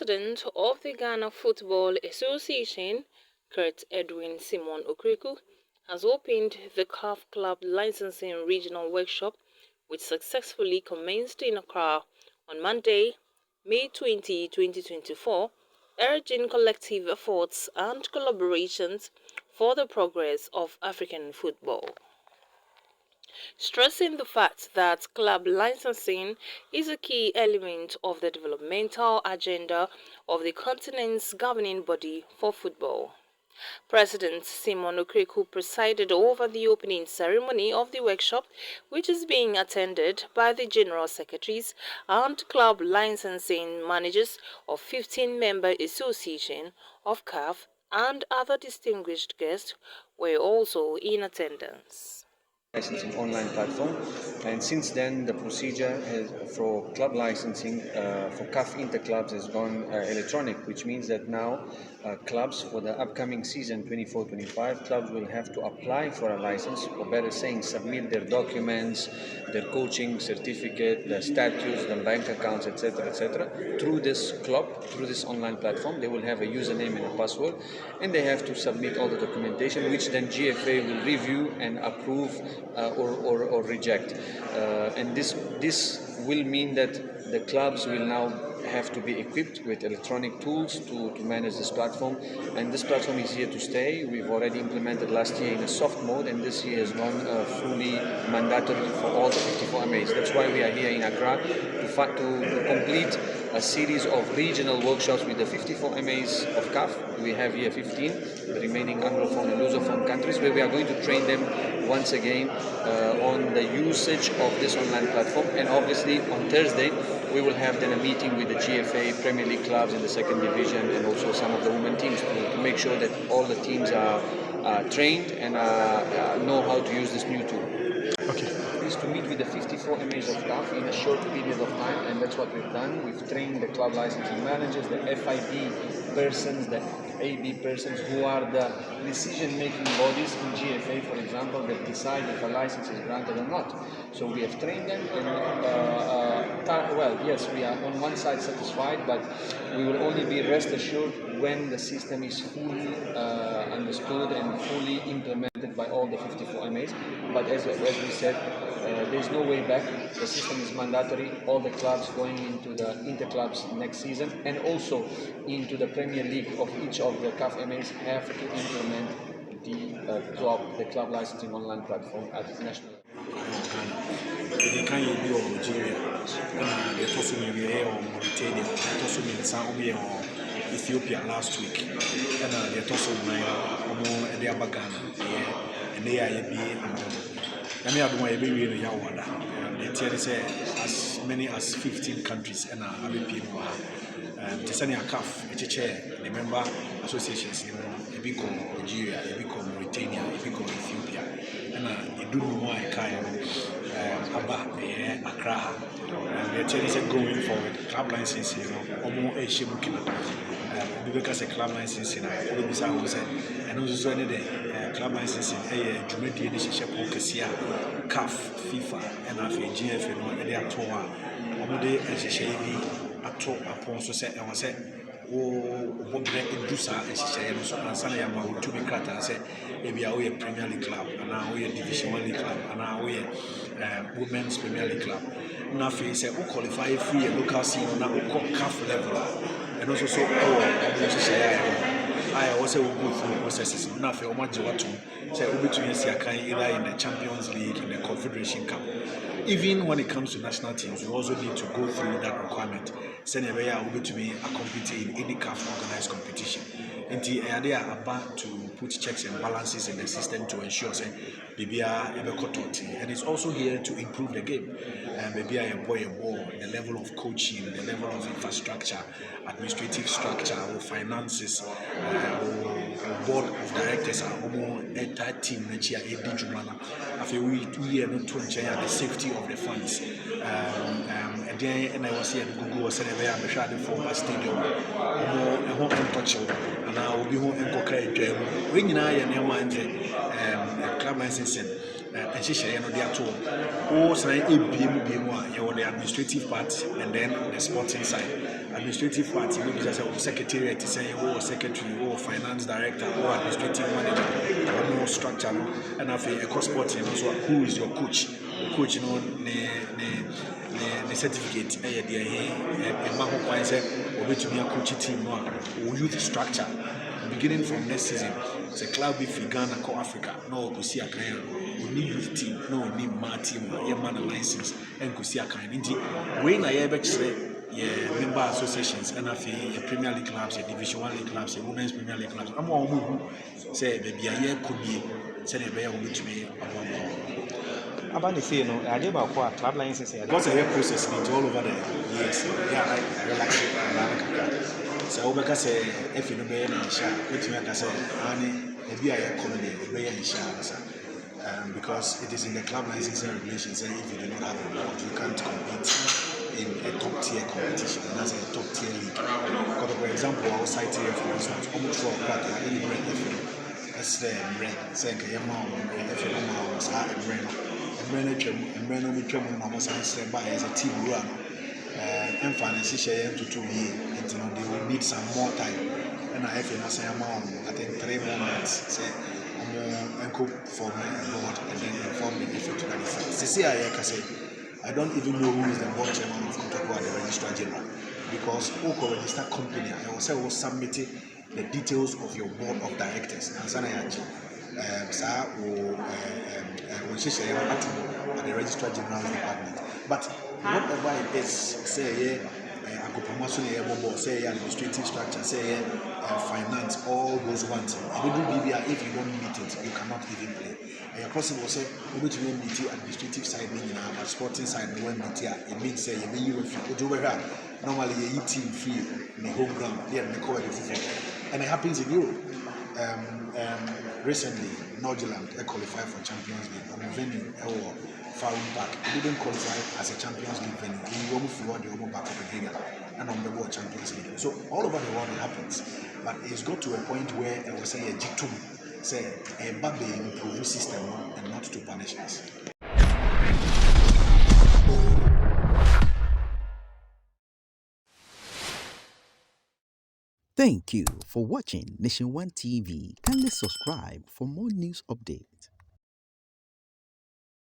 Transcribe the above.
President of the Ghana Football Association, Kurt Edwin Simon Okraku, has opened the CAF Club Licensing Regional Workshop, which successfully commenced in Accra on Monday, May 20, 2024, urging collective efforts and collaborations for the progress of African football. Stressing the fact that club licensing is a key element of the developmental agenda of the continent's governing body for football. President Simon Okraku presided over the opening ceremony of the workshop, which is being attended by the General Secretaries and club licensing managers of 15-member association of CAF, and other distinguished guests were also in attendance. Licensing online platform, and since then the procedure for club licensing for CAF interclubs has gone electronic, which means that now clubs for the upcoming season 24-25 clubs will have to apply for a license, or better saying submit their documents, their coaching certificate, their statutes, their bank accounts, etc., through this club, through this online platform. They will have a username and a password, and they have to submit all the documentation, which then GFA will review and approve or reject. And this will mean that the clubs will now have to be equipped with electronic tools to manage this platform, and this platform is here to stay. We've already implemented last year in a soft mode, and this year has gone fully mandatory for all the 54 MAs. That's why we are here in Accra to complete a series of regional workshops with the 54 MAs of CAF. We have here 15, the remaining Anglophone and Lusophone countries, where we are going to train them once again on the usage of this online platform. And obviously on Thursday we will have then a meeting with the GFA Premier League clubs in the second division, and also some of the women teams to make sure that all the teams are trained and know how to use this new tool. Okay. Is to meet with the 54 MAs of CAF in a short period of time, and that's what we've done. We've trained the club licensing managers, the FIB persons, the AB persons, who are the decision-making bodies in GFA, for example, that decide if a license is granted or not. So we have trained them, and well, yes, we are on one side satisfied, but we will only be rest assured when the system is fully understood and fully implemented by all the 54 MAs. But as we said, there's no way back. The system is mandatory. All the clubs going into the interclubs next season, and also into the Premier League of each of the CAF MAs, have to implement the club licensing online platform at national level. They can't be on Nigeria, they told me we are on Mauritania, they told me in South Ethiopia last week, and they told me they are Ghana, and they are I mean, I don't want to be in Yawada. They tell us as many as 15 countries and other people. Tisani CAF, the member associations, a big Nigeria, a big Mauritania, a big Ethiopia, and they do more Accra. They tell us going forward, club licensing, or more Asian because a club licensing, all this I was and also the club licensing, a community initiative CAF, FIFA, and GFA, and they are told, Omode and Shady, a talk upon so set, and was said, oh, Dusa and Shisha, so Ansana to be cut and said, maybe I a Premier League club, and now we a Division 1 League club, and now we a Women's Premier League club. Now, we say, who qualify free a local scene on a CAF level. And also so I also will go through processes. Now for much what to say between either in the Champions League, in the Confederation Cup. Even when it comes to national teams, we also need to go through that requirement. Send a way will to be a compete in any CAF organized competition. And they are about to put checks and balances in the system to ensure say and it's also here to improve the game. Maybe I employ a ball, the level of coaching, the level of infrastructure, administrative structure, or finances, or board of directors are more entire team next year. We are not to ensure the safety of the funds. And then and I was here to Google was saying I'm sure the former stadium more home untouchable, and I will be home and co-create. When you know your mind, club licensing. And she share they are told. Oh, so the administrative part and then the sporting side. administrative part, maybe just a secretariat, say, or secretary, or finance director, or administrative manager, or more structure, no? And I feel a cross sport, you know, so who is your coach? Coach, you know, the certificate, a man who say, or which me a coach team, no, or youth structure. Beginning from next season, it's a club if Ghana call Africa, no, go see a kind, we need youth team, no, we need my team, a man license, and go see a kind. When I ever say, yeah, member associations, and I feel Premier League clubs, Division 1 League clubs, Women's Premier League clubs, I'm all who say, baby, a year could be, say, a bear which may, About the say, no, I did about what club license. because I hear process it all over the years. Yeah, I relax it. So, because if you know, be in share, which me I say, Annie, if you are a colony, be in share, because it is in the club licensing regulations. And if you do not have a board, you can't compete in a top tier competition, and that's a top tier league. Because, for example, outside tier, for instance, almost for Okraku, any brand, if you that's the brand, saying, if you know, a brand. Mmerɛ no metwa mu na ɔmo san srɛ ba as a team wura no ɛmfa ne nhyehyɛ ntoto yie nti no they will need some more time ɛna afei no asan ama ɔmo I think 3 more months sɛ ɔmo ɛnkɔ form a board and then inform the FA to that effect. Sisi a yɛka sɛ I don't even know who is the board chairman of Okraku at the registrar general because wokɔ register company a ɛwɔ sɛ wo submit the details of your board of directors ansa na yɛagye saa wo nhyehyɛeɛ no ato at the registrar general department but whatever it is sɛ ɛyɛ akopama so na ɛyɛ bɔbɔ sɛ ɛyɛ administrative structure sɛ ɛyɛ finance all those ones ɛbɛdu biribi a if you don't meet it you cannot even play ɛyɛ possible sɛ wobɛtumi meet administrative side no nyinaa but sporting side no wɔmmeti a it means sɛ yɛbɛyi wɔ firi wode wobɛhwɛ a normally yɛyi team free ne home ground ne yɛde ne kɔ wɔde foforɔ and it happens in Europe. Recently, Northern qualified for Champions League on a venue or Farum Park. It didn't qualify as a Champions League venue. We won for the Omo back of the game and on the World Champions League. So all over the world it happens. But it's got to a point where it was say a G2, say a baby improve system and not to punish us. Thank you for watching Nation One TV. Kindly subscribe for more news updates.